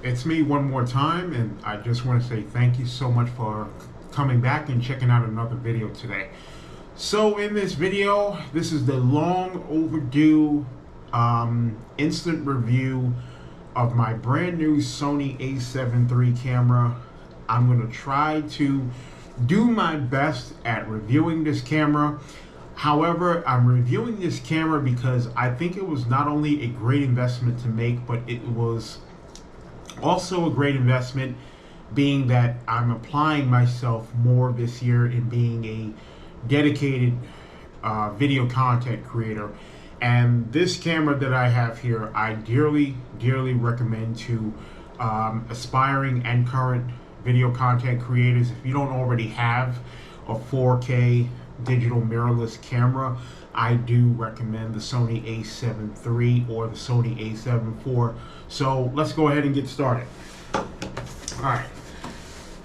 It's me one more time, and I just want to say thank you so much for coming back and checking out another video today. So in this video, this is the long overdue instant review of my brand new Sony A7 III camera. I'm going to try to do my best at reviewing this camera. However, I'm reviewing this camera because I think it was not only a great investment to make, but it was also a great investment, being that I'm applying myself more this year in being a dedicated video content creator. And this camera that I have here, I dearly recommend to aspiring and current video content creators. If you don't already have a 4K digital mirrorless camera, I do recommend the Sony A7 III or the Sony A7 IV. So let's go ahead and get started. Alright,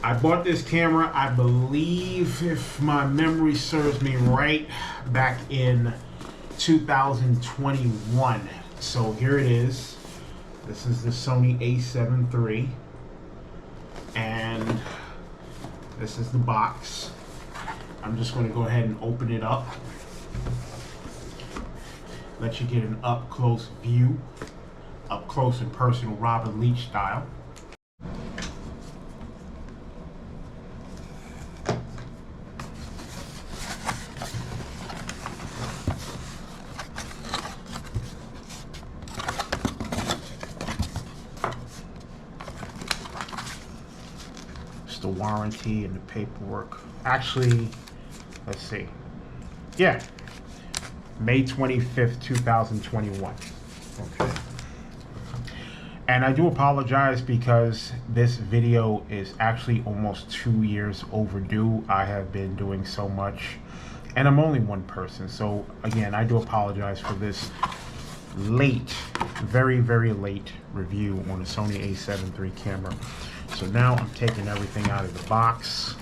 I bought this camera, I believe, if my memory serves me right, back in 2021. So here it is. This is the Sony A7 III, and this is the box. I'm just going to go ahead and open it up, let you get an up close view, up close and personal Robin Leach style. The warranty and the paperwork. Actually, let's see. Yeah, May 25th, 2021. Okay. And I do apologize because this video is actually almost 2 years overdue. I have been doing so much, and I'm only one person. So again, I do apologize for this late, very late review on the Sony A7 III camera. So now I'm taking everything out of the box.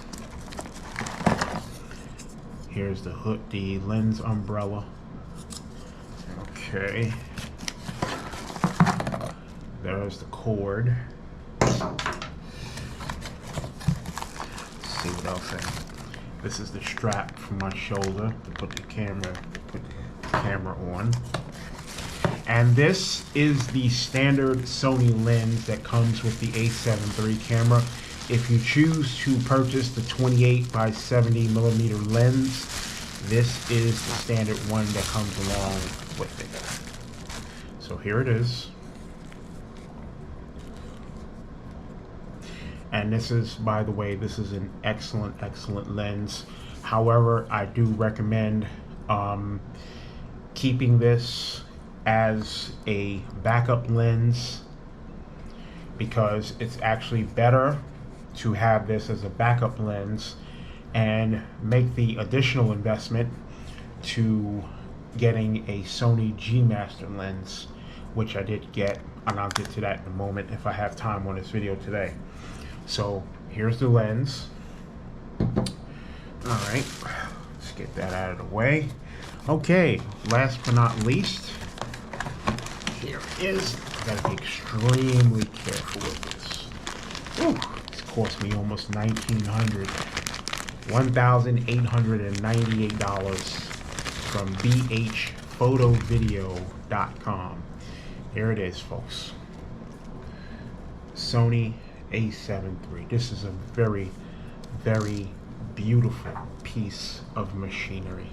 Here's the hood, the lens umbrella. Okay. There's the cord. Let's see what else I have. This is the strap for my shoulder to put the camera on. And this is the standard Sony lens that comes with the A7 III camera. If you choose to purchase the 28 by 70 millimeter lens, this is the standard one that comes along with it. So here it is. And this is, by the way, this is an excellent lens. However, I do recommend keeping this as a backup lens, because it's actually better to have this as a backup lens and make the additional investment to getting a Sony GMaster Lens, which I did get, and I'll get to that in a moment if I have time on this video today. So here's the lens. Alright, let's get that out of the way. Okay, last but not least, here it is. I gotta be extremely careful with this. Ooh, it's cost me almost $1,900, $1,898 from bhphotovideo.com. Here it is, folks. Sony A7 III. This is a very beautiful piece of machinery.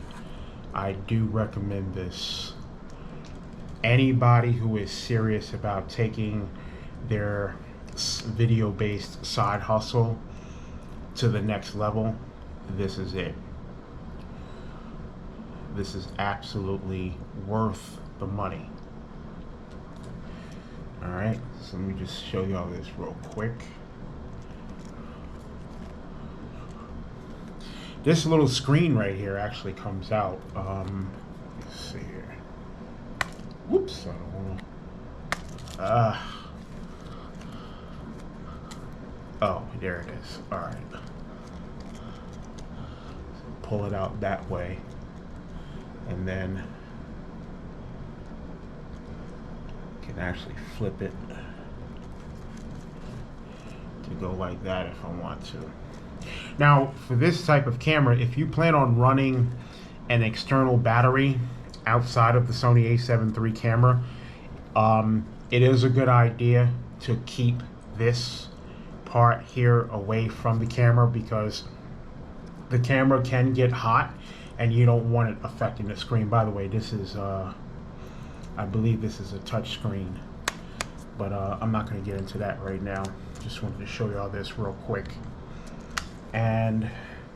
I do recommend this. Anybody who is serious about taking their video-based side hustle to the next level, this is it. This is absolutely worth the money. Alright, so let me just show you all this real quick. This little screen right here actually comes out. Let's see here. Whoops, I don't want to. Oh, there it is. All right. Pull it out that way, and then you can actually flip it to go like that if I want to. Now, for this type of camera, if you plan on running an external battery outside of the Sony a7 III camera, it is a good idea to keep this part here away from the camera, because the camera can get hot and you don't want it affecting the screen. By the way, this is I believe this is a touch screen, but I'm not going to get into that right now. Just wanted to show you all this real quick. And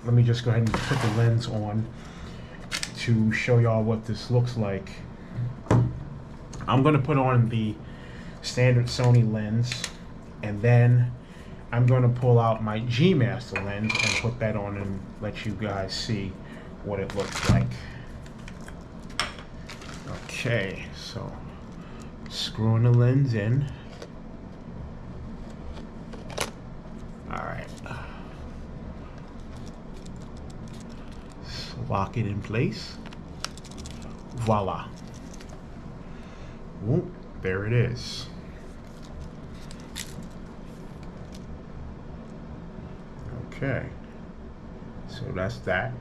let me just go ahead and put the lens on to show y'all what this looks like. I'm going to put on the standard Sony lens, and then I'm going to pull out my GMaster lens and put that on and let you guys see what it looks like. Okay, so screwing the lens in. Alright. So lock it in place. Voila. Whoop, there it is. Okay, so that's that.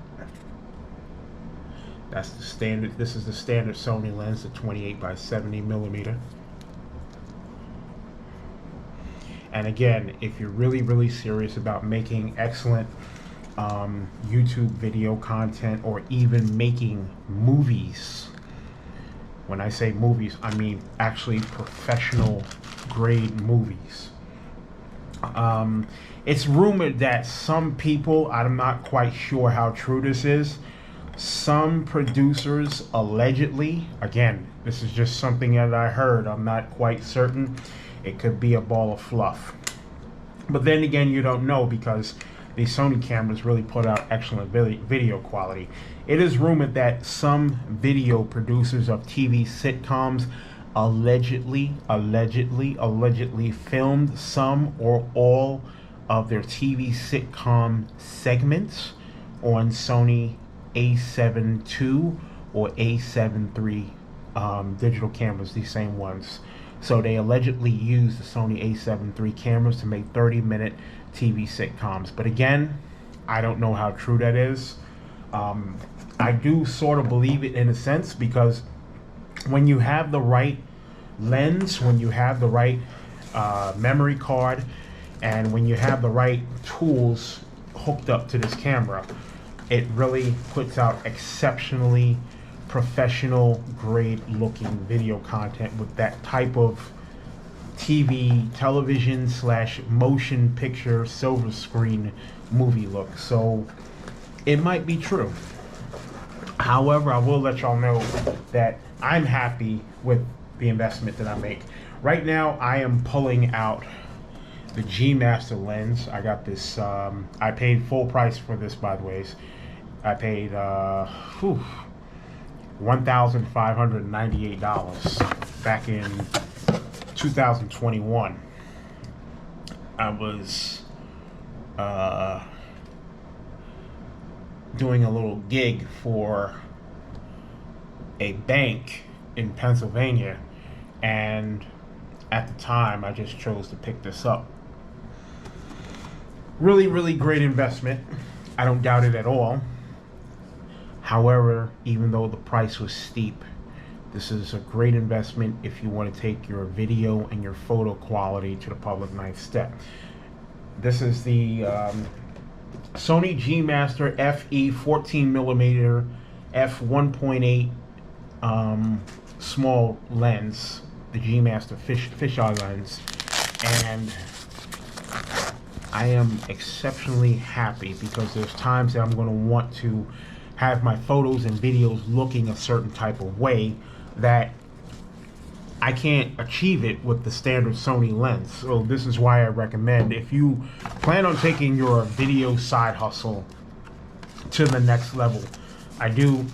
That's the standard. This is the standard Sony lens, the 28 by 70 millimeter. And again, if you're really serious about making excellent YouTube video content, or even making movies, when I say movies, I mean actually professional grade movies. It's rumored that some people, I'm not quite sure how true this is, some producers allegedly, again, this is just something that I heard, I'm not quite certain, it could be a ball of fluff. But then again, you don't know, because the Sony cameras really put out excellent video quality. It is rumored that some video producers of TV sitcoms allegedly filmed some or all of their TV sitcom segments on Sony a7 II or a7 III digital cameras, these same ones. So they allegedly used the Sony a7 III cameras to make 30-minute TV sitcoms. But again, I don't know how true that is. I do sort of believe it in a sense, because when you have the right lens, when you have the right memory card, and when you have the right tools hooked up to this camera, it really puts out exceptionally professional grade looking video content with that type of television / motion picture silver screen movie look. So it might be true. However, I will let y'all know that I'm happy with the investment that I make. Right now, I am pulling out the GMaster lens. I got this, I paid full price for this, by the way. I paid $1,598 back in 2021. I was doing a little gig for a bank in Pennsylvania, and at the time I just chose to pick this up. Really great investment. I don't doubt it at all. However, even though the price was steep, this is a great investment if you want to take your video and your photo quality to the public ninth step. This is the Sony GMaster FE 14mm f1.8 small lens, the GMaster fisheye lens, and I am exceptionally happy, because there's times that I'm going to want to have my photos and videos looking a certain type of way that I can't achieve it with the standard Sony lens. So this is why I recommend, if you plan on taking your video side hustle to the next level, I do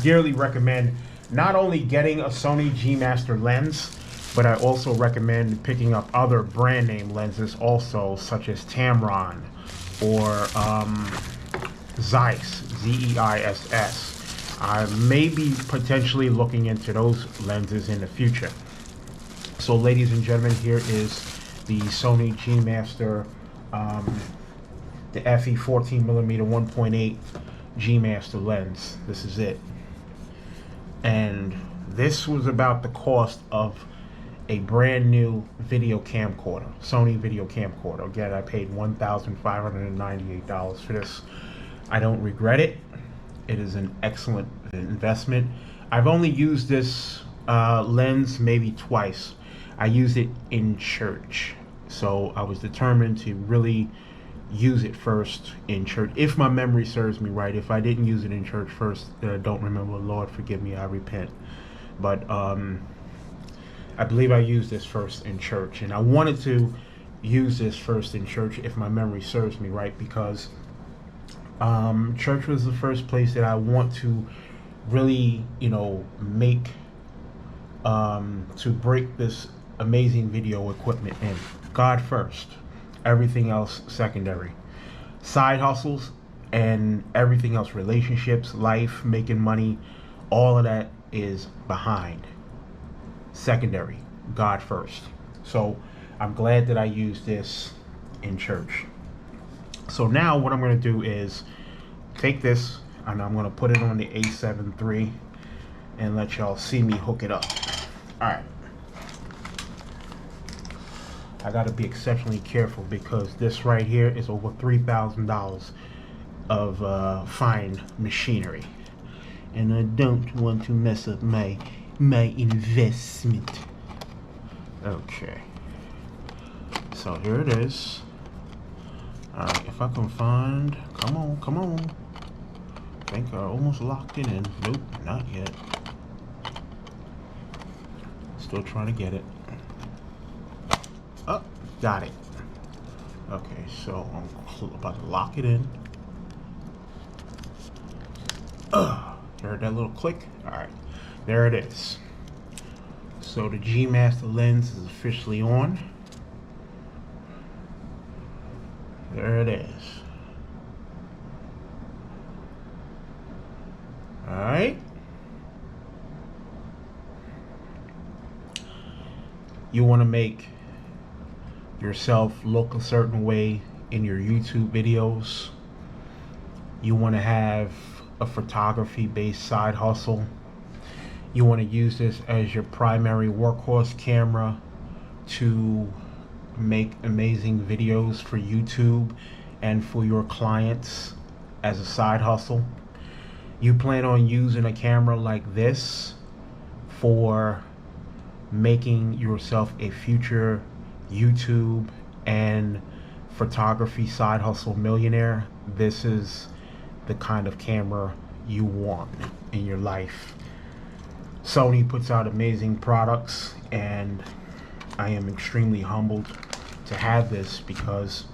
dearly recommend not only getting a Sony GMaster lens, but I also recommend picking up other brand name lenses also, such as Tamron or Zeiss, Z-E-I-S-S. I may be potentially looking into those lenses in the future. So ladies and gentlemen, here is the Sony GMaster, the FE 14mm 1.8 GMaster Lens. This is it. And this was about the cost of a brand new video camcorder, Sony video camcorder. Again, I paid $1,598 for this. I don't regret it. It is an excellent investment. I've only used this lens maybe twice. I used it in church, so I was determined to really use it first in church, if my memory serves me right. If I didn't use it in church first, I don't remember. Lord forgive me, I repent. But I believe I used this first in church, and I wanted to use this first in church if my memory serves me right, because church was the first place that I want to really, you know, make to break this amazing video equipment in. God first, everything else secondary. Side hustles and everything else, relationships, life, making money, all of that is behind. Secondary, God first. So I'm glad that I used this in church. So now what I'm going to do is take this and I'm going to put it on the A7 III and let y'all see me hook it up. Alright. I got to be exceptionally careful because this right here is over $3,000 of fine machinery. And I don't want to mess up my investment. Okay. So here it is. Alright, if I can find... Come on. I think I almost locked it in. Nope, not yet. Still trying to get it. Oh, got it. Okay, so I'm about to lock it in. Heard that little click? Alright, there it is. So the GMaster Lens is officially on. There it is. Alright. You want to make yourself look a certain way in your YouTube videos. You want to have a photography based side hustle. You want to use this as your primary workhorse camera to make amazing videos for YouTube and for your clients as a side hustle. You plan on using a camera like this for making yourself a future YouTube and photography side hustle millionaire. This is the kind of camera you want in your life. Sony puts out amazing products, and I am extremely humbled to have this because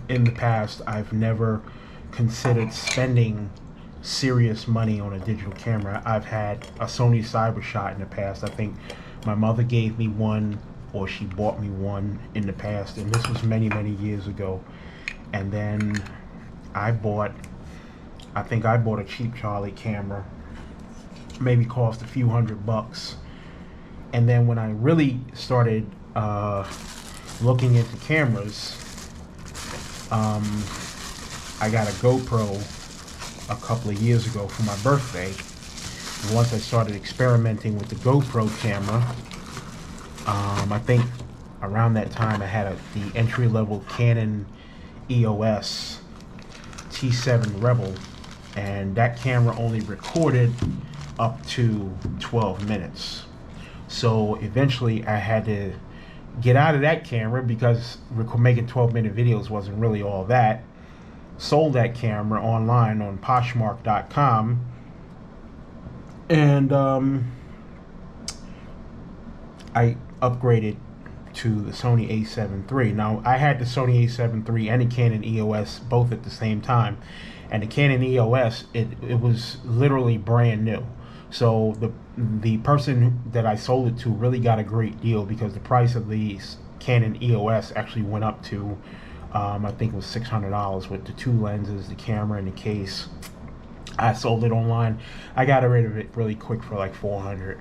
in the past I've never considered spending serious money on a digital camera. I've had a Sony CyberShot in the past. I think my mother gave me one, or she bought me one in the past, and this was many years ago. And then I think I bought a cheap Charlie camera, maybe cost a few $100. And then when I really started looking into cameras, I got a GoPro a couple of years ago for my birthday. And once I started experimenting with the GoPro camera, I think around that time I had the entry-level Canon EOS T7 Rebel, and that camera only recorded up to 12 minutes. So eventually I had to get out of that camera because making 12-minute videos wasn't really all that. Sold that camera online on Poshmark.com, and I upgraded to the Sony A7 III. Now, I had the Sony A7 III and the Canon EOS both at the same time, and the Canon EOS, it was literally brand new. So the person that I sold it to really got a great deal because the price of the Canon EOS actually went up to I think it was $600 with the two lenses, the camera, and the case. I sold it online. I got rid of it really quick for like $400,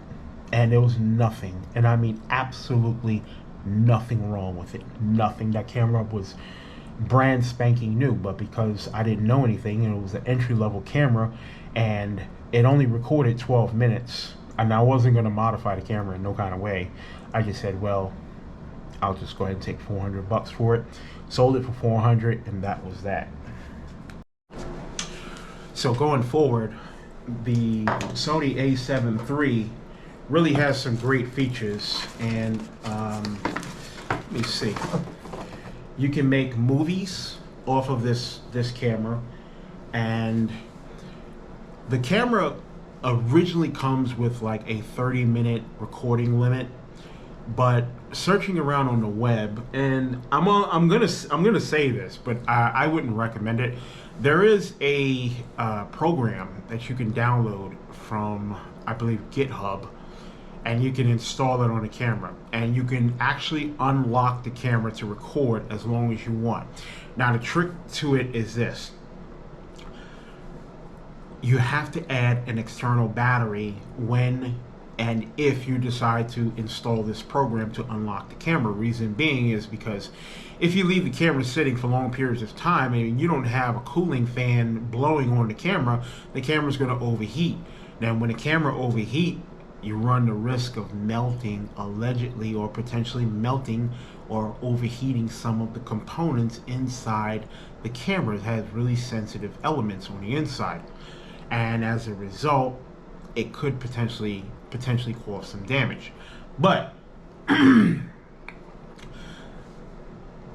and it was nothing, and I mean absolutely nothing wrong with it. Nothing. That camera was brand spanking new, but because I didn't know anything and it was an entry-level camera and it only recorded 12 minutes and I wasn't going to modify the camera in no kind of way, I just said, well, I'll just go ahead and take $400 for it. Sold it for $400, and that was that. So going forward, the Sony A7 III really has some great features, and let me see. You can make movies off of this camera, and the camera originally comes with like a 30-minute recording limit, but searching around on the web, and I'm gonna say this, but I wouldn't recommend it. There is a program that you can download from, I believe, GitHub, and you can install it on the camera, and you can actually unlock the camera to record as long as you want. Now the trick to it is this: you have to add an external battery when and if you decide to install this program to unlock the camera. Reason being is because if you leave the camera sitting for long periods of time and you don't have a cooling fan blowing on the camera's going to overheat. Now when the camera overheat, you run the risk of melting, allegedly, or potentially melting or overheating some of the components inside the camera. It has really sensitive elements on the inside, and as a result, it could potentially cause some damage. But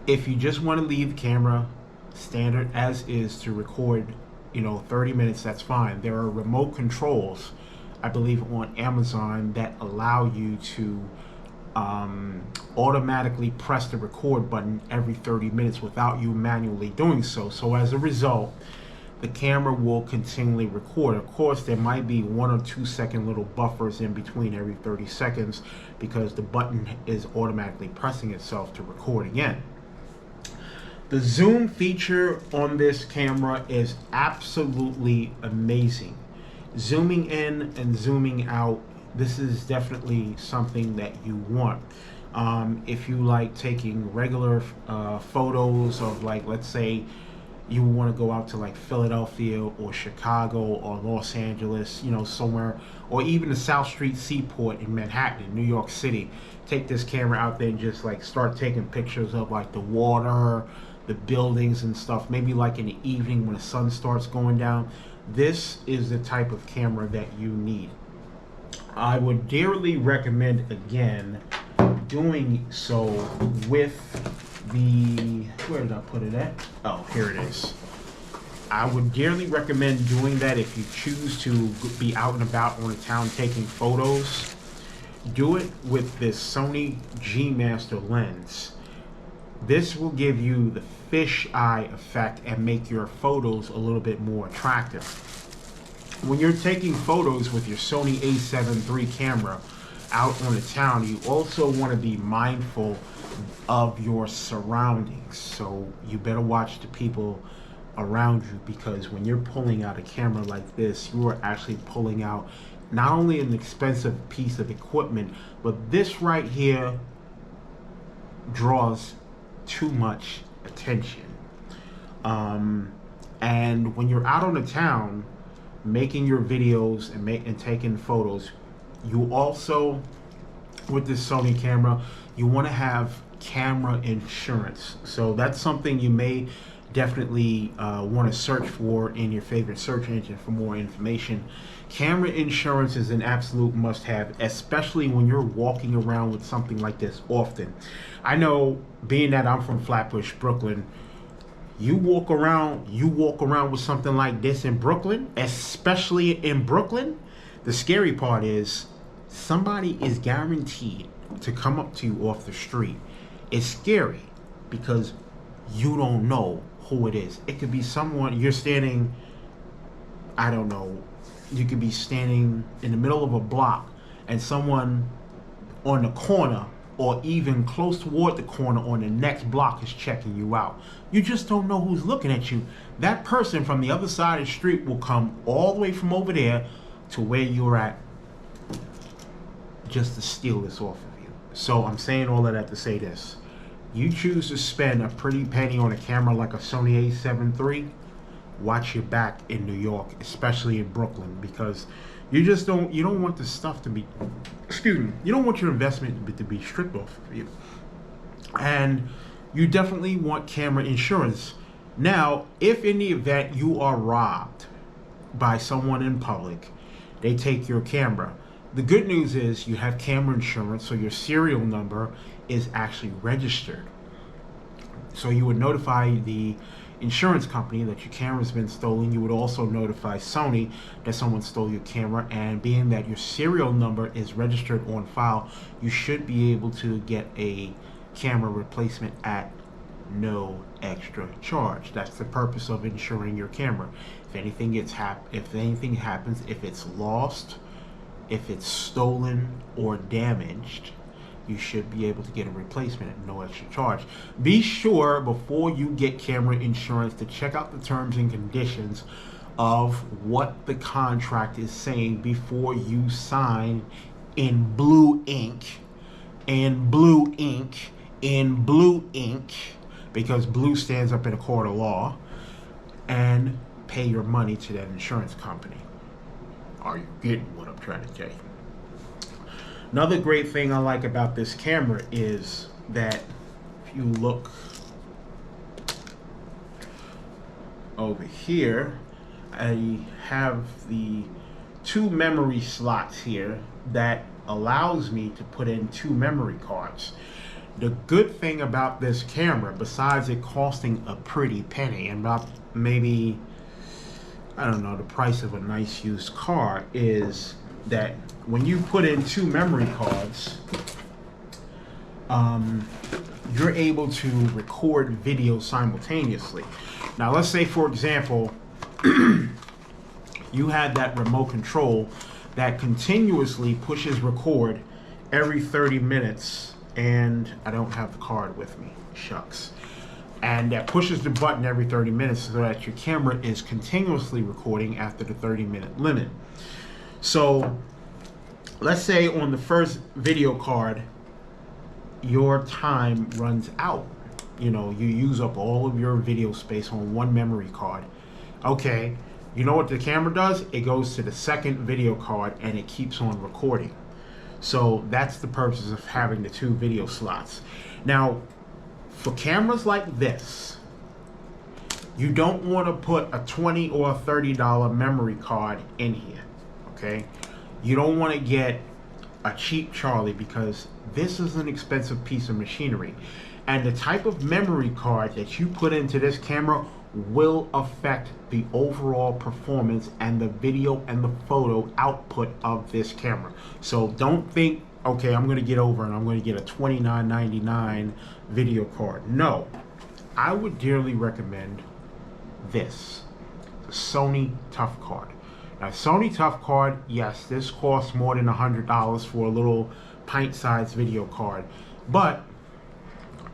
if you just want to leave the camera standard as is to record, 30 minutes, that's fine. There are remote controls, I believe, on Amazon that allow you to automatically press the record button every 30 minutes without you manually doing so. So as a result, the camera will continually record. Of course, there might be 1 or 2 second little buffers in between every 30 seconds because the button is automatically pressing itself to record again. The zoom feature on this camera is absolutely amazing. Zooming in and zooming out, this is definitely something that you want. If you like taking regular photos of, like, let's say you want to go out to like Philadelphia or Chicago or Los Angeles, somewhere, or even the South Street Seaport in Manhattan, in New York City. Take this camera out there and just like start taking pictures of like the water, the buildings and stuff, maybe like in the evening when the sun starts going down. This is the type of camera that you need. I would dearly recommend, again, doing so with the, where did I put it at? Oh, here it is. I would dearly recommend doing that if you choose to be out and about on the town taking photos. Do it with this Sony GMaster Lens. This will give you the fisheye effect and make your photos a little bit more attractive. When you're taking photos with your Sony A7 III camera out on the town, you also want to be mindful of your surroundings. So you better watch the people around you, because when you're pulling out a camera like this, you are actually pulling out not only an expensive piece of equipment, but this right here draws too much attention. And when you're out on the town making your videos and taking photos, you also, with this Sony camera, you want to have camera insurance. So that's something you may definitely want to search for in your favorite search engine for more information. Camera insurance is an absolute must-have, especially when you're walking around with something like this often. I know, being that I'm from Flatbush, Brooklyn, you walk around with something like this in Brooklyn, especially in Brooklyn, the scary part is somebody is guaranteed to come up to you off the street. It's scary because you don't know who it is. It could be someone, you're standing, I don't know, you could be standing in the middle of a block and someone on the corner or even close toward the corner on the next block is checking you out. You just don't know who's looking at you. That person from the other side of the street will come all the way from over there to where you're at just to steal this off of you. So I'm saying all of that to say this. You choose to spend a pretty penny on a camera like a Sony A7 III, watch your back in New York, especially in Brooklyn, because you don't want the stuff to be, you don't want your investment to be stripped off of you. And you definitely want camera insurance. Now, if in the event you are robbed by someone in public, they take your camera, the good news is you have camera insurance, so your serial number is actually registered. So you would notify the insurance company that your camera's been stolen. You would also notify Sony that someone stole your camera, and being that your serial number is registered on file, you should be able to get a camera replacement at no extra charge. That's the purpose of insuring your camera. If anything happens, if it's lost, if it's stolen or damaged, you should be able to get a replacement at no extra charge. Be sure before you get camera insurance to check out the terms and conditions of what the contract is saying before you sign in blue ink, because blue stands up in a court of law, and pay your money to that insurance company. Are you getting what I'm trying to tell you? Another great thing I like about this camera is that if you look over here, I have the 2 memory slots here that allows me to put in 2 memory cards. The good thing about this camera, besides it costing a pretty penny, and about maybe, I don't know, the price of a nice used car, is that when you put in 2 memory cards, you're able to record video simultaneously. Now let's say, for example, you had that remote control that continuously pushes record every 30 minutes, and I don't have the card with me, shucks. And that pushes the button every 30 minutes so that your camera is continuously recording after the 30-minute limit. So let's say on the first video card, your time runs out. You know, you use up all of your video space on one memory card. Okay, you know what the camera does? It goes to the second video card and it keeps on recording. So that's the purpose of having the 2 video slots. Now, for cameras like this, you don't want to put a $20 or a $30 memory card in here, okay? You don't want to get a cheap Charlie, because this is an expensive piece of machinery. And the type of memory card that you put into this camera will affect the overall performance and the video and the photo output of this camera. So don't think, okay, I'm going to get over and I'm going to get a $29.99 video card. No, I would dearly recommend this, the Sony Tough Card. Now, Sony Tough Card, yes, this costs more than $100 for a little pint-sized video card, but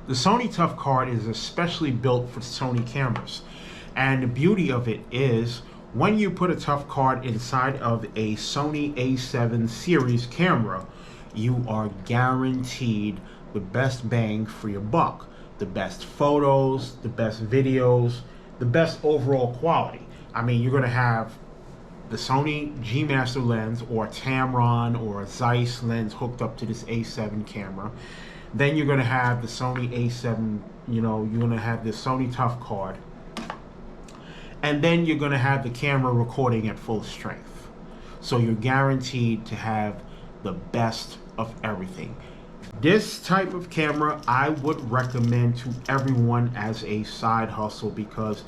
the Sony Tough Card is especially built for Sony cameras. And the beauty of it is, when you put a Tough Card inside of a Sony A7 series camera, you are guaranteed the best bang for your buck. The best photos, the best videos, the best overall quality. I mean, you're going to have the Sony GMaster Lens or a Tamron or a Zeiss lens hooked up to this A7 camera. Then you're going to have the Sony A7, you know, you're going to have the Sony Tough Card. And then you're going to have the camera recording at full strength. So you're guaranteed to have the best of everything. This type of camera I would recommend to everyone as a side hustle, because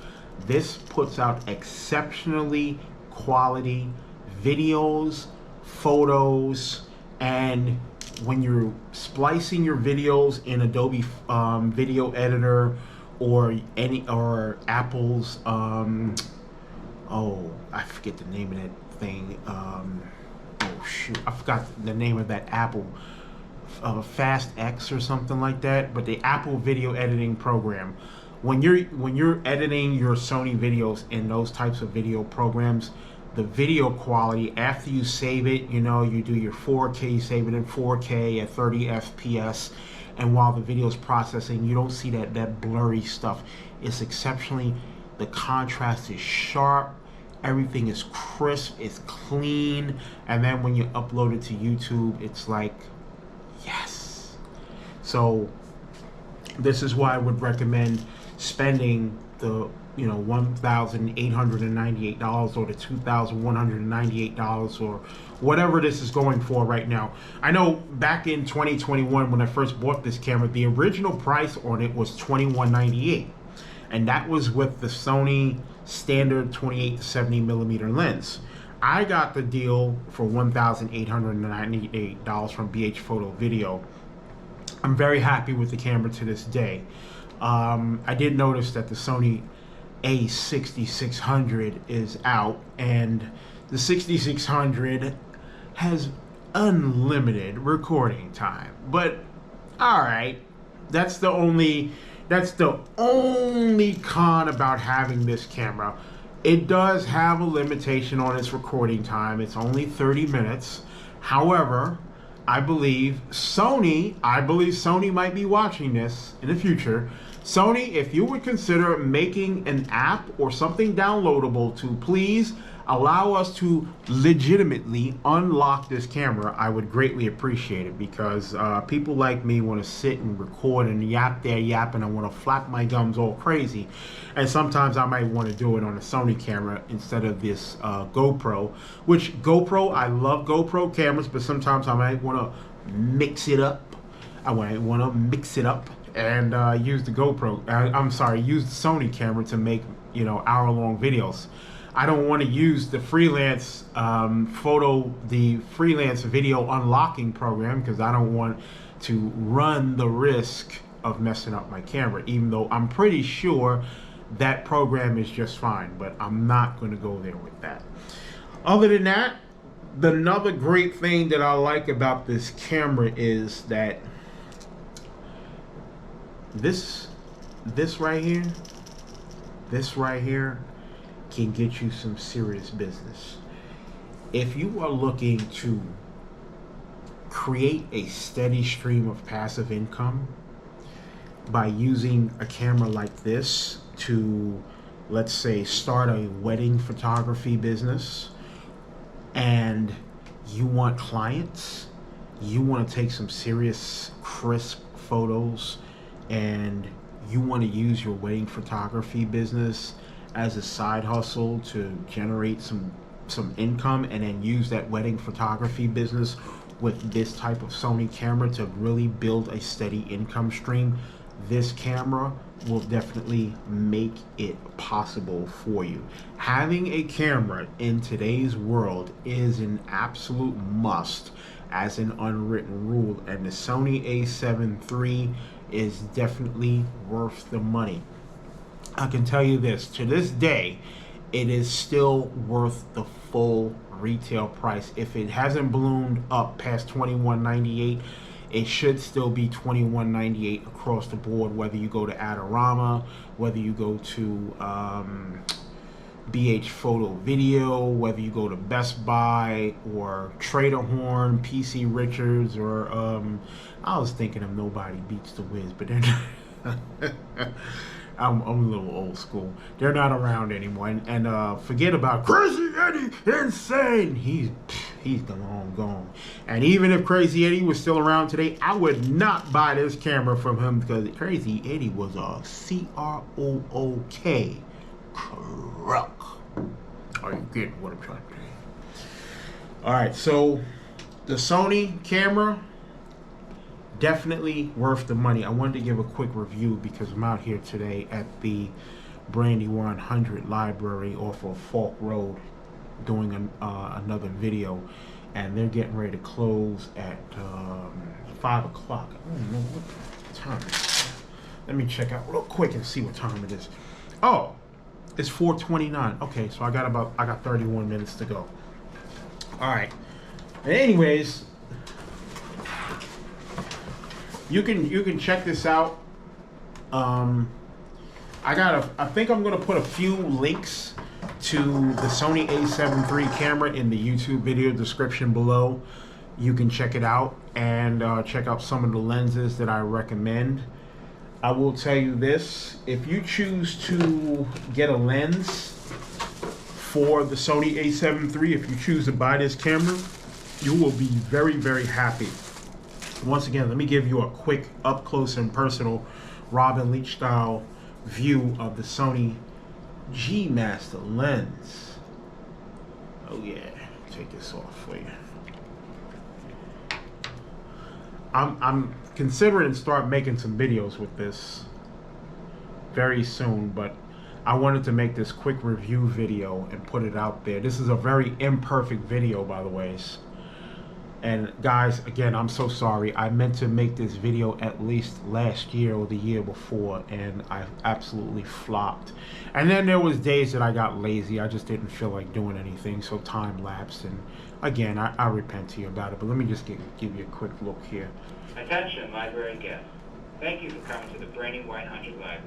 this puts out exceptionally quality videos, photos, and when you're splicing your videos in Adobe Video Editor or Apple's oh, I forget the name of that thing. Oh shoot, I forgot the name of that Apple Fast X or something like that. But the Apple video editing program, when you're editing your Sony videos in those types of video programs, the video quality after you save it. You know, you do your 4K, you save it in 4K at 30 FPS, and while the video is processing, you don't see that blurry stuff. It's exceptionally, the contrast is sharp, everything is crisp, it's clean, and then when you upload it to YouTube, it's like, yes. So this is why I would recommend spending the $1,898 or the $2,198 or whatever this is going for right now. I know back in 2021 when I first bought this camera, the original price on it was $21.98, and that was with the Sony standard 28 to 70 millimeter lens. I got the deal for $1,898 from BH Photo Video. I'm very happy with the camera to this day. I did notice that the Sony A6600 is out, and the 6600 has unlimited recording time. But all right, that's the only con about having this camera. It does have a limitation on its recording time. It's only 30 minutes. However, I believe Sony might be watching this in the future. Sony, if you would consider making an app or something downloadable to please allow us to legitimately unlock this camera, I would greatly appreciate it, because people like me want to sit and record and yap their yap, and I want to flap my gums all crazy. And sometimes I might want to do it on a Sony camera instead of this GoPro, which GoPro, I love GoPro cameras, but sometimes I might want to mix it up. And use the GoPro, use the Sony camera to make, hour-long videos. I don't want to use the freelance freelance video unlocking program, because I don't want to run the risk of messing up my camera, even though I'm pretty sure that program is just fine, but I'm not going to go there with that. Other than that, another great thing that I like about this camera is that this right here can get you some serious business. If you are looking to create a steady stream of passive income by using a camera like this to, let's say, start a wedding photography business, and you want clients, you want to take some serious crisp photos, and you want to use your wedding photography business as a side hustle to generate some income, and then use that wedding photography business with this type of Sony camera to really build a steady income stream, this camera will definitely make it possible for you. Having a camera in today's world is an absolute must, as an unwritten rule, and the Sony A7 III is definitely worth the money. I can tell you this, to this day, it is still worth the full retail price. If it hasn't ballooned up past $21.98, it should still be $21.98 across the board, whether you go to Adorama, whether you go to BH Photo Video, whether you go to Best Buy or Trader Horn, PC Richards, or I was thinking of Nobody Beats the Wiz, but then I'm a little old school. They're not around anymore, and forget about Crazy Eddie Insane. He's long gone. And even if Crazy Eddie was still around today, I would not buy this camera from him, because Crazy Eddie was a C-R-O-O-K. Crook. Are you getting what I'm trying to say? All right, so the Sony camera, definitely worth the money. I wanted to give a quick review because I'm out here today at the Brandy 100 library off of Falk Road doing another video, and they're getting ready to close at 5 o'clock. I don't know what time it is. Let me check out real quick and see what time it is. Oh, it's 4:29. Okay, so I got 31 minutes to go. All right. Anyways, you can check this out. I think I'm gonna put a few links to the Sony A7 III camera in the YouTube video description below. You can check it out and check out some of the lenses that I recommend. I will tell you this, if you choose to get a lens for the Sony A7 III, if you choose to buy this camera, you will be very, very happy. Once again, let me give you a quick up close and personal Robin Leach style view of the Sony GMaster Lens. Oh yeah, take this off for you. I'm considering start making some videos with this very soon, but I wanted to make this quick review video and put it out there. This is a very imperfect video, by the way. And guys, again, I'm so sorry. I meant to make this video at least last year or the year before, and I absolutely flopped. And then there was days that I got lazy. I just didn't feel like doing anything, so time lapsed. And again, I repent to you about it, but let me just give you a quick look here. Attention, library guests. Thank you for coming to the Brandy 100 library.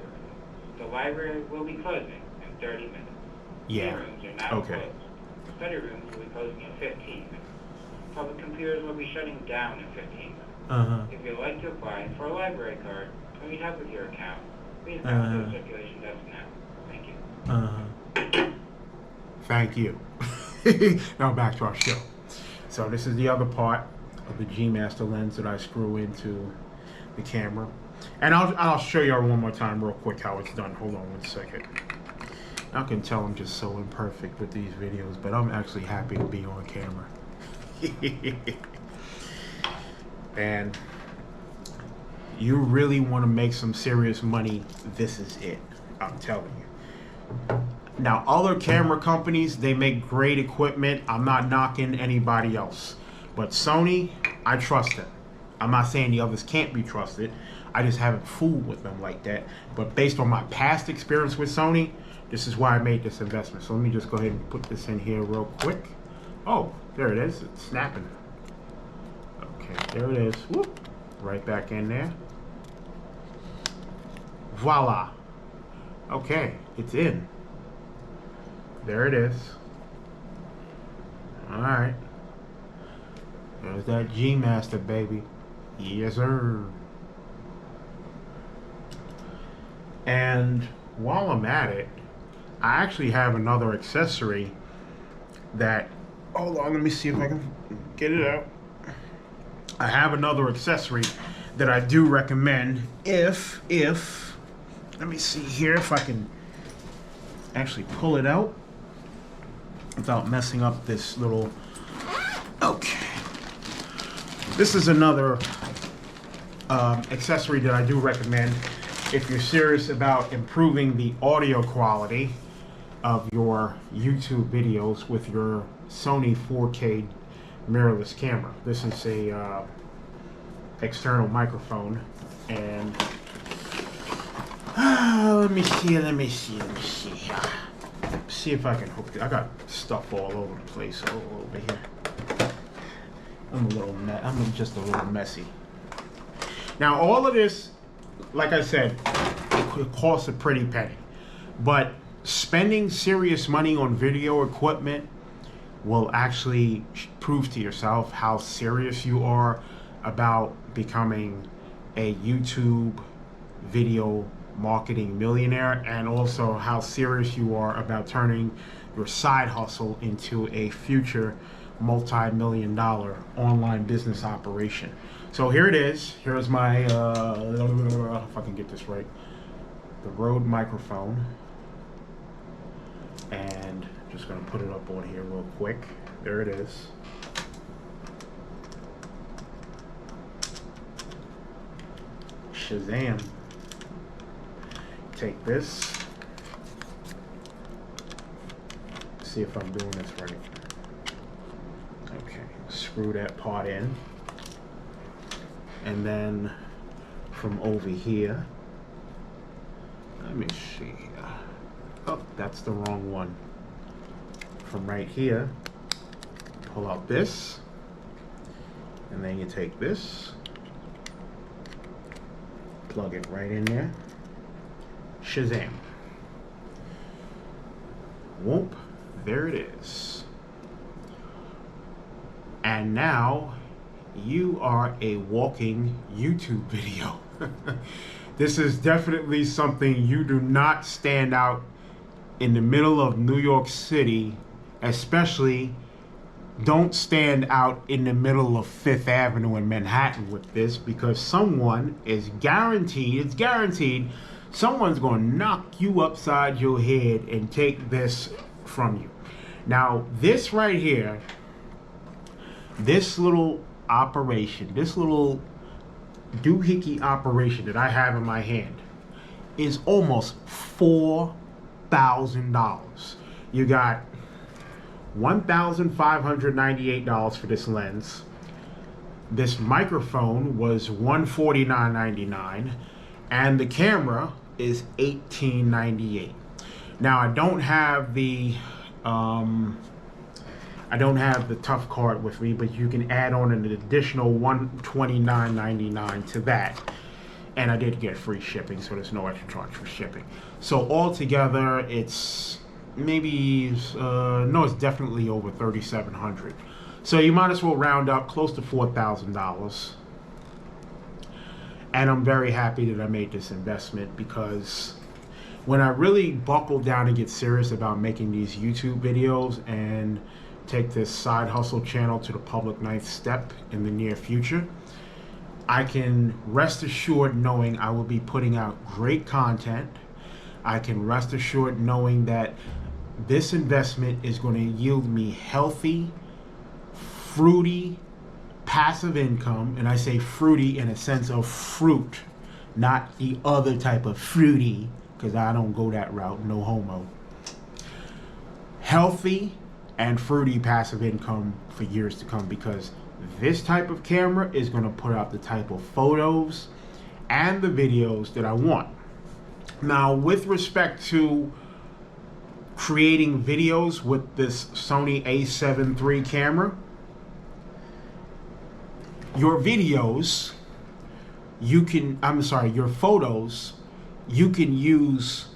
The library will be closing in 30 minutes. Yeah. Rooms are now Okay. closed. Study rooms will be closing in 15 minutes. Public computers will be shutting down in 15 minutes. If you'd like to apply for a library card or need help with your account, please come to the circulation desk now. Thank you. Thank you. Now back to our show. So this is the other part of the GMaster lens that I screw into the camera. And I'll show you one more time real quick how it's done. Hold on one second. I can tell I'm just so imperfect with these videos, but I'm actually happy to be on camera. And you really want to make some serious money, this is it. I'm telling you. Now, other camera companies, they make great equipment. I'm not knocking anybody else, but Sony, I trust them. I'm not saying the others can't be trusted. I just haven't fooled with them like that. But based on my past experience with Sony, this is why I made this investment. So let me just go ahead and put this in here real quick. Oh, there it is. It's snapping. Okay, there it is. Whoop. Right back in there. Voila. Okay, it's in. There it is. Alright. There's that GMaster, baby. Yes, sir. And while I'm at it, I actually have another accessory that, hold on, let me see if I can get it out. I have another accessory that I do recommend if, let me see here if I can actually pull it out without messing up this little, okay. This is another accessory that I do recommend if you're serious about improving the audio quality of your YouTube videos with your Sony 4K mirrorless camera. This is a external microphone, and let me see. See if I can hook it. I got stuff all over the place over here. I'm just a little messy. Now all of this, like I said, it costs a pretty penny, but spending serious money on video equipment will actually prove to yourself how serious you are about becoming a YouTube video marketing millionaire, and also how serious you are about turning your side hustle into a future multi-million-dollar online business operation. So here it is. Here's my, if I can get this right, the Rode microphone. And just gonna put it up on here real quick. There it is. Shazam. Take this. See if I'm doing this right. Okay, screw that part in. And then from over here, let me see here. Oh, that's the wrong one. From right here, pull out this, and then you take this, plug it right in there. Shazam. Whoop. there it is. And now you are a walking YouTube video. This is definitely something you do not stand out in the middle of New York City, especially don't stand out in the middle of Fifth Avenue in Manhattan with this, because someone is guaranteed, it's guaranteed, someone's going to knock you upside your head and take this from you. Now, this right here, this little operation, this little doohickey operation that I have in my hand is almost $4,000. You got $1,598 for this lens. This microphone was $149.99, and the camera is $18.98. Now I don't have the tough card with me, but you can add on an additional $129.99 to that. And I did get free shipping, so there's no extra charge for shipping. So altogether, it's maybe, no, it's definitely over $3,700. So you might as well round up close to $4,000. And I'm very happy that I made this investment, because when I really buckle down and get serious about making these YouTube videos and take this side hustle channel to the public 9th step in the near future, I can rest assured knowing I will be putting out great content. I can rest assured knowing that this investment is going to yield me healthy, fruity, passive income. And I say fruity in a sense of fruit, not the other type of fruity, because I don't go that route, no homo. Healthy and fruity passive income for years to come, because this type of camera is going to put out the type of photos and the videos that I want. Now, with respect to creating videos with this Sony A7 III camera, your videos, your photos, you can use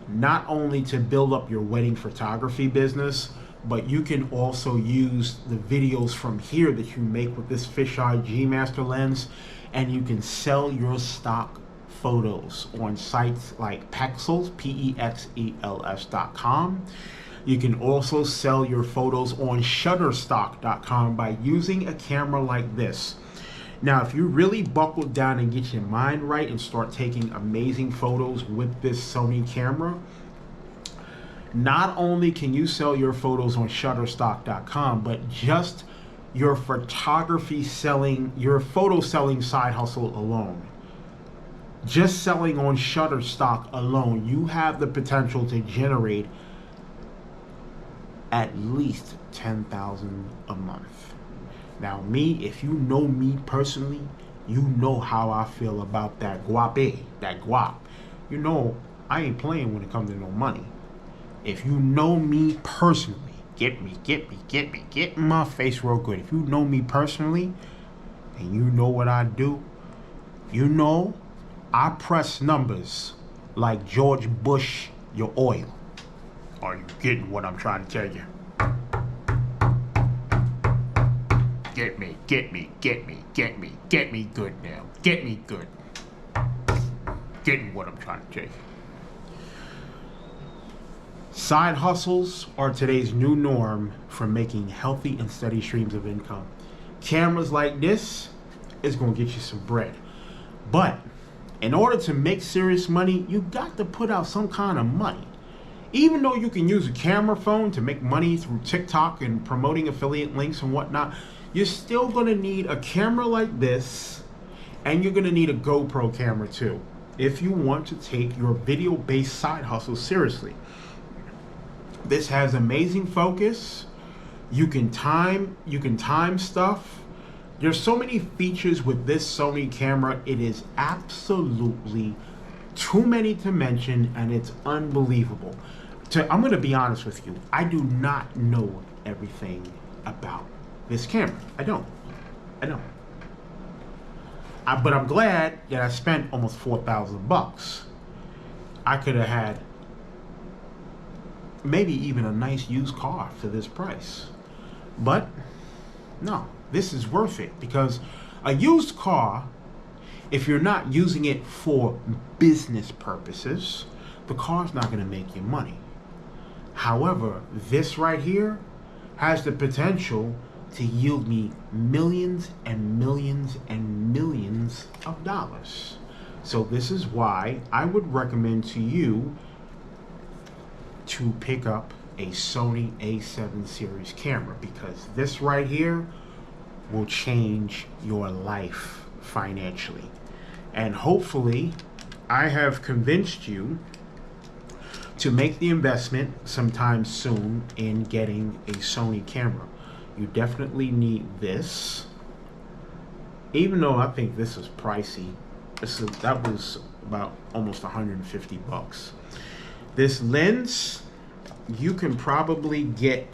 not only to build up your wedding photography business, but you can also use the videos from here that you make with this fisheye GMaster lens, and you can sell your stock photos on sites like Pexels, PEXELS.com. You can also sell your photos on Shutterstock.com by using a camera like this. Now, if you really buckle down and get your mind right and start taking amazing photos with this Sony camera, not only can you sell your photos on Shutterstock.com, but just your photography selling, your photo selling side hustle alone, just selling on Shutterstock alone, you have the potential to generate at least $10,000 a month. Now, me, if you know me personally, you know how I feel about that guap, that guap. You know, I ain't playing when it comes to no money. If you know me personally, get in my face real good. If you know me personally, and you know what I do, you know I press numbers like George Bush your oil. Are you getting what I'm trying to tell you? Get me good now. Get me good. Getting what I'm trying to tell you. Side hustles are today's new norm for making healthy and steady streams of income. Cameras like this is going to get you some bread. But in order to make serious money, you got to put out some kind of money. Even though you can use a camera phone to make money through TikTok and promoting affiliate links and whatnot, you're still going to need a camera like this, and you're going to need a GoPro camera too, if you want to take your video-based side hustle seriously. This has amazing focus. You can time stuff. There's so many features with this Sony camera. It is absolutely too many to mention, and it's unbelievable. I'm going to be honest with you. I do not know everything about this camera. I don't. But I'm glad that I spent almost $4,000. I could have had maybe even a nice used car for this price. But no, this is worth it, because a used car, if you're not using it for business purposes, the car's not going to make you money. However, this right here has the potential to yield me millions and millions and millions of dollars. So this is why I would recommend to you to pick up a Sony A7 series camera, because this right here will change your life financially. And hopefully I have convinced you to make the investment sometime soon in getting a Sony camera. You definitely need this, even though I think this is pricey. That was about almost 150 bucks. This lens you can probably get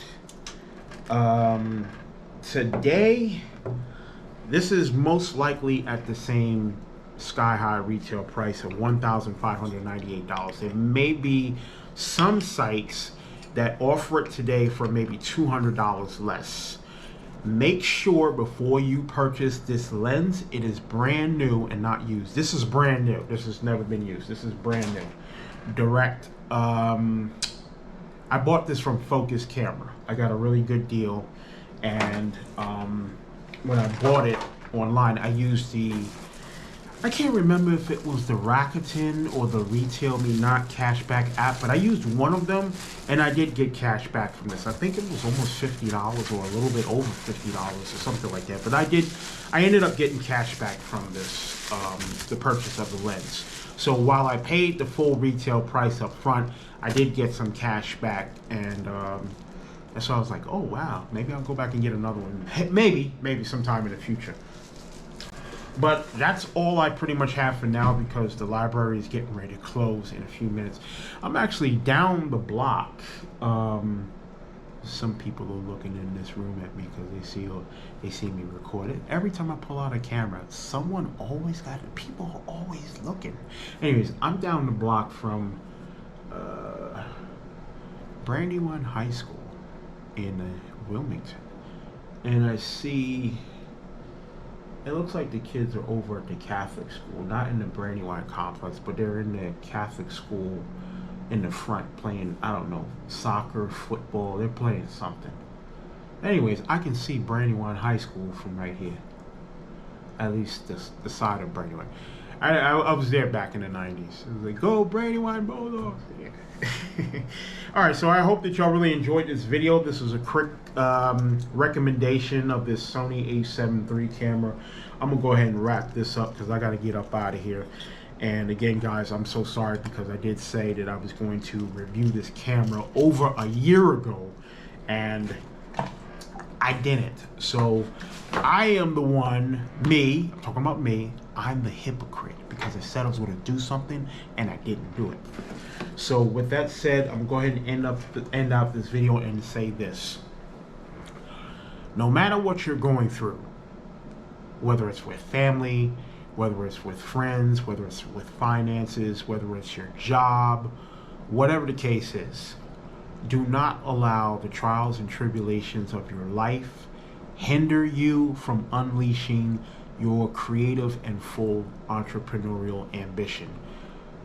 today. This is most likely at the same sky-high retail price of $1,598. There may be some sites that offer it today for maybe $200 less. Make sure before you purchase this lens, it is brand new and not used. This is brand new. This has never been used. This is brand new. Direct. I bought this from Focus Camera. I got a really good deal, and when I bought it online, I used I can't remember if it was the Rakuten or the Retail Me Not cashback app, but I used one of them, and I did get cash back from this. I think it was almost $50 or a little bit over $50 or something like that. But I ended up getting cash back from this, the purchase of the lens. So while I paid the full retail price up front, I did get some cash back, and so I was like, oh wow, maybe I'll go back and get another one. Maybe sometime in the future. But that's all I pretty much have for now, because the library is getting ready to close in a few minutes. I'm actually down the block. Some people are looking in this room at me because they see me record it. Every time I pull out a camera, people are always looking. Anyways, I'm down the block from Brandy High School in Wilmington, and I see. It looks like the kids are over at the Catholic school, not in the Brandywine complex, but they're in the Catholic school in the front playing, I don't know, soccer, football. They're playing something. Anyways, I can see Brandywine High School from right here. At least the side of Brandywine. I was there back in the 90s. It was like, go Brandywine Bulldogs. Yeah. Alright, so I hope that y'all really enjoyed this video. This was a quick recommendation of this Sony A7 III camera. I'm gonna go ahead and wrap this up because I gotta get up out of here. And again, guys, I'm so sorry, because I did say that I was going to review this camera over a year ago, and I didn't. So I am the one, I'm talking about me, I'm the hypocrite, because I said I was going to do something and I didn't do it. So with that said, I'm going to go ahead and end out this video and say this. No matter what you're going through, whether it's with family, whether it's with friends, whether it's with finances, whether it's your job, whatever the case is, do not allow the trials and tribulations of your life hinder you from unleashing your creative and full entrepreneurial ambition.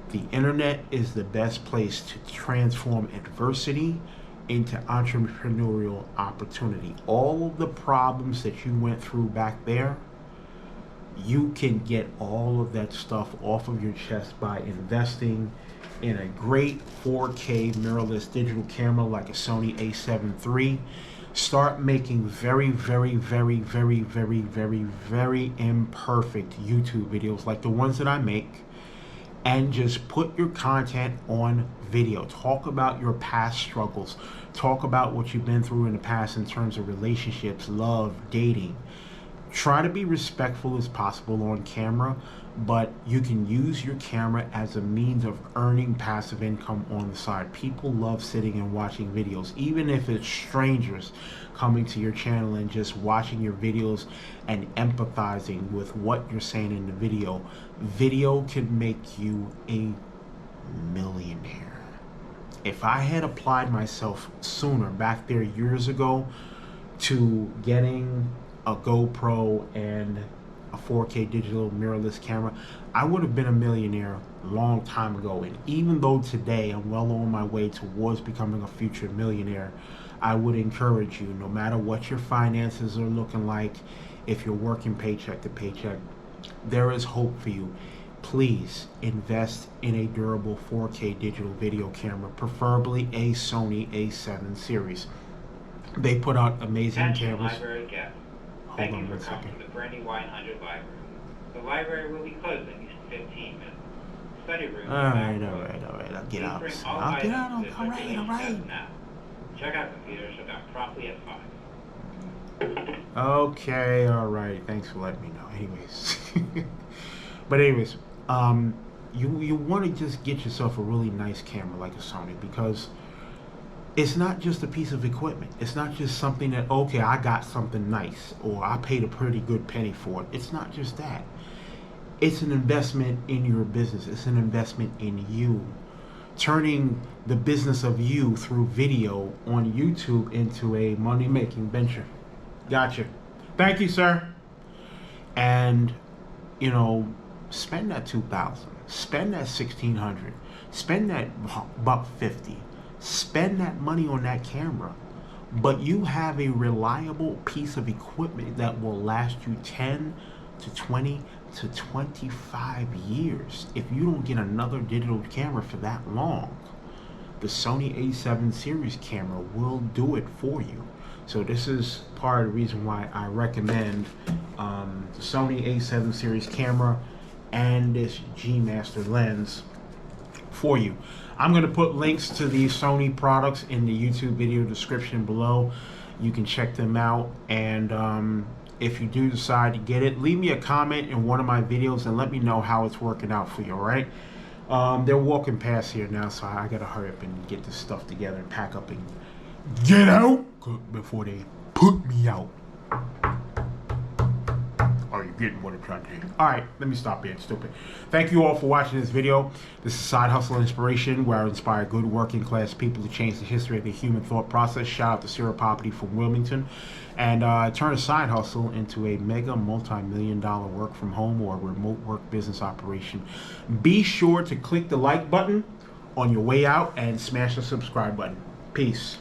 The internet is the best place to transform adversity into entrepreneurial opportunity. All of the problems that you went through back there, you can get all of that stuff off of your chest by investing in a great 4K mirrorless digital camera like a Sony A7 III. Start making very, very, very, very, very, very, very imperfect YouTube videos like the ones that I make, and just put your content on video. Talk about your past struggles. Talk about what you've been through in the past in terms of relationships, love, dating. Try to be respectful as possible on camera, but you can use your camera as a means of earning passive income on the side. People love sitting and watching videos, even if it's strangers coming to your channel and just watching your videos and empathizing with what you're saying in the video. Video can make you a millionaire. If I had applied myself sooner back there years ago to getting a GoPro and a 4K digital mirrorless camera, I would have been a millionaire a long time ago. And even though today I'm well on my way towards becoming a future millionaire, I would encourage you, no matter what your finances are looking like, if you're working paycheck to paycheck, there is hope for you. Please invest in a durable 4K digital video camera, preferably a Sony A7 series. They put out amazing cameras. Library guest. Hold on Thank you one for coming second. to the Brandy 100 library. The library will be closing in 15 minutes. Study room. All right. I'll get out. I'll get out. All right. Now. Check out computers shut down promptly at 5. Okay, all right. Thanks for letting me know. Anyways, but anyways, you want to just get yourself a really nice camera like a Sony, because it's not just a piece of equipment. It's not just something that, okay, I got something nice or I paid a pretty good penny for it. It's not just that. It's an investment in your business. It's an investment in you. Turning the business of you through video on YouTube into a money-making venture. Gotcha. Thank you, sir. And, you know, spend that $2,000. Spend that $1,600. Spend that $150. Spend that money on that camera. But you have a reliable piece of equipment that will last you 10 to 20 to 25 years. If you don't get another digital camera for that long, the Sony A7 series camera will do it for you. So this is part of the reason why I recommend the Sony A7 series camera and this GMaster lens for you. I'm going to put links to these Sony products in the YouTube video description below. You can check them out, and if you do decide to get it, leave me a comment in one of my videos and let me know how it's working out for you, all right? They're walking past here now, so I got to hurry up and get this stuff together and pack up and get out before they put me out. Are you getting what I'm trying to do? All right, let me stop being stupid. Thank you all for watching this video. This is Side Hustle Inspiration, where I inspire good working class people to change the history of the human thought process. Shout out to Sarah Poppy from Wilmington. And turn a side hustle into a mega multi-million-dollar work from home or remote work business operation. Be sure to click the like button on your way out and smash the subscribe button. Peace.